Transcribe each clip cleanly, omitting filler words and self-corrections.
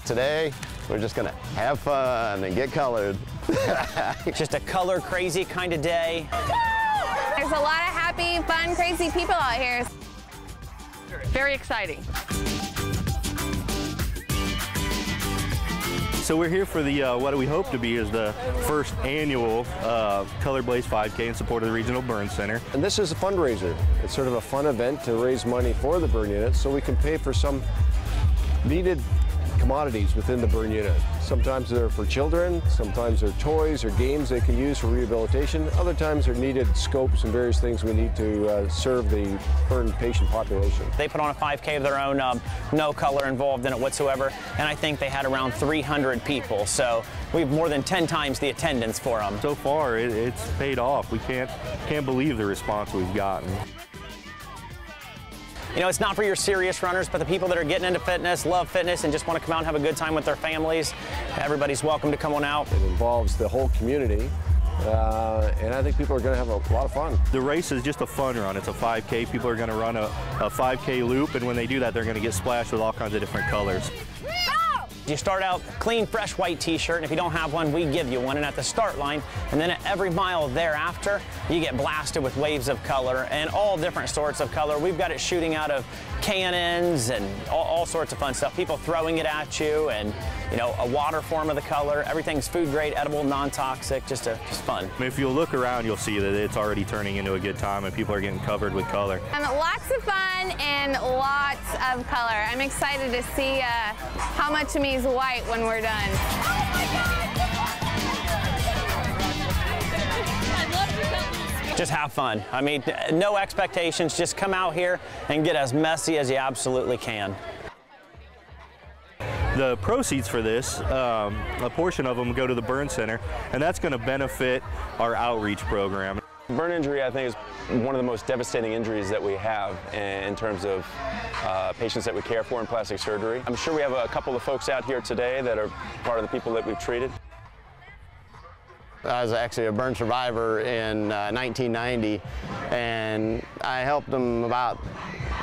Today, we're just gonna have fun and get colored. It's just a color crazy kind of day. There's a lot of happy, fun, crazy people out here. Very exciting. So we're here for the what we hope to be is the first annual Color Blaze 5K in support of the Regional Burn Center. And this is a fundraiser. It's sort of a fun event to raise money for the burn unit so we can pay for some needed commodities within the burn unit. Sometimes they're for children, sometimes they're toys or games they can use for rehabilitation. Other times they're needed scopes and various things we need to serve the burn patient population. They put on a 5K of their own, no color involved in it whatsoever, and I think they had around 300 people, so we have more than 10 times the attendance for them. So far, it's paid off. We can't believe the response we've gotten. You know, it's not for your serious runners, but the people that are getting into fitness, love fitness, and just want to come out and have a good time with their families. Everybody's welcome to come on out. It involves the whole community, and I think people are going to have a lot of fun. The race is just a fun run. It's a 5K. People are going to run a 5K loop, and when they do that, they're going to get splashed with all kinds of different colors. You start out clean, fresh white t-shirt, and if you don't have one, we give you one. And at the start line, and then at every mile thereafter, you get blasted with waves of color and all different sorts of color. We've got it shooting out of cannons and all sorts of fun stuff. People throwing it at you, and you know, a water form of the color. Everything's food grade, edible, non-toxic, just fun. If you'll look around, you'll see that it's already turning into a good time, and people are getting covered with color. Lots of fun and lots of color. I'm excited to see how much of me is white when we're done. Just have fun. I mean, no expectations. Just come out here and get as messy as you absolutely can. The proceeds for this, a portion of them go to the Burn Center, and that's going to benefit our outreach program. Burn injury, I think, is one of the most devastating injuries that we have in terms of patients that we care for in plastic surgery. I'm sure we have a couple of folks out here today that are part of the people that we've treated. I was actually a burn survivor in 1990, and I helped them about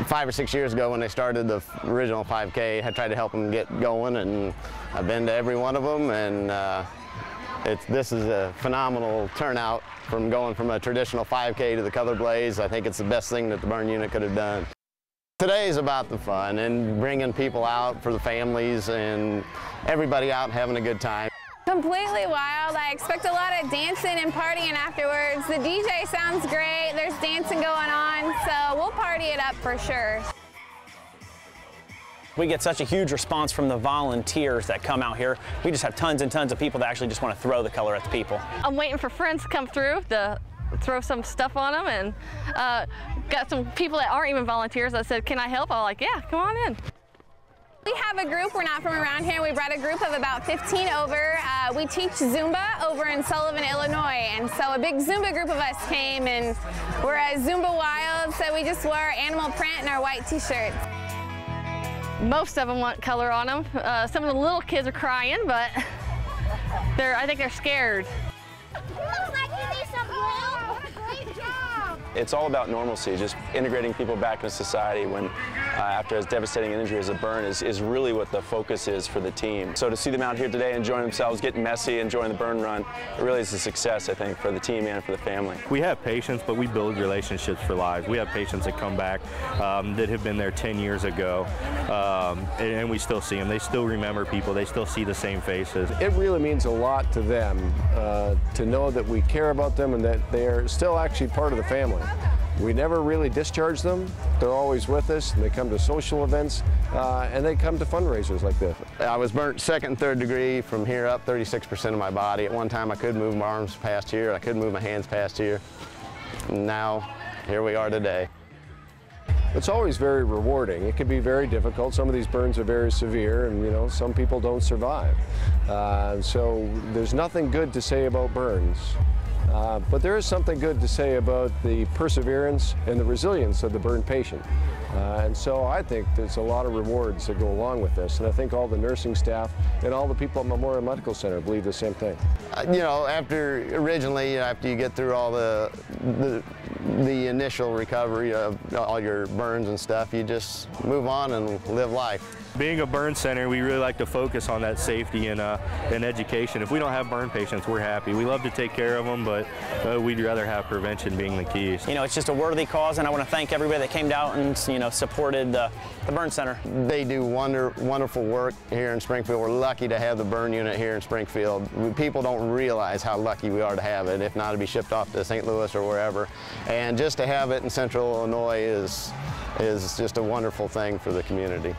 5 or 6 years ago when they started the original 5K. I tried to help them get going, and I've been to every one of them, and this is a phenomenal turnout from going from a traditional 5K to the Color Blaze. I think it's the best thing that the burn unit could have done. Today is about the fun and bringing people out for the families and everybody out having a good time. Completely wild. I expect a lot of dancing and partying afterwards. The DJ sounds great. There's dancing going on, so we'll party it up for sure. We get such a huge response from the volunteers that come out here. We just have tons and tons of people that actually just want to throw the color at the people. I'm waiting for friends to come through to throw some stuff on them, and got some people that aren't even volunteers that said, "Can I help?" I'm like, "Yeah, come on in." We have a group. We're not from around here. We brought a group of about 15 over. We teach Zumba over in Sullivan, Illinois, and so a big Zumba group of us came, and we're Zumba Wild, so we just wore animal print in our white t-shirts. Most of them want color on them. Some of the little kids are crying, but I think they're scared. Looks like you need some help. Great job. It's all about normalcy, just integrating people back into society when after as devastating an injury as a burn is really what the focus is for the team. So to see them out here today enjoying themselves, getting messy, enjoying the burn run, it really is a success, I think, for the team and for the family. We have patients, but we build relationships for life. We have patients that come back that have been there 10 years ago, and we still see them. They still remember people. They still see the same faces. It really means a lot to them to know that we care about them and that they are still actually part of the family. We never really discharge them. They're always with us, and they come to social events, and they come to fundraisers like this. I was burnt second and third degree from here up, 36% of my body. At one time I could move my arms past here, I could move my hands past here. And now, here we are today. It's always very rewarding. It can be very difficult. Some of these burns are very severe, and you know, some people don't survive. So there's nothing good to say about burns. But there is something good to say about the perseverance and the resilience of the burn patient. And so I think there's a lot of rewards that go along with this. And I think all the nursing staff and all the people at Memorial Medical Center believe the same thing. You know, after you get through all the the initial recovery of all your burns and stuff. You just move on and live life. Being a burn center, we really like to focus on that safety and education. If we don't have burn patients, we're happy. We love to take care of them, but we'd rather have prevention being the key. You know, it's just a worthy cause, and I want to thank everybody that came out and, you know, supported the burn center. They do wonderful work here in Springfield. We're lucky to have the burn unit here in Springfield. People don't realize how lucky we are to have it. If not, it'd be shipped off to St. Louis or wherever. And just to have it in Central Illinois is just a wonderful thing for the community.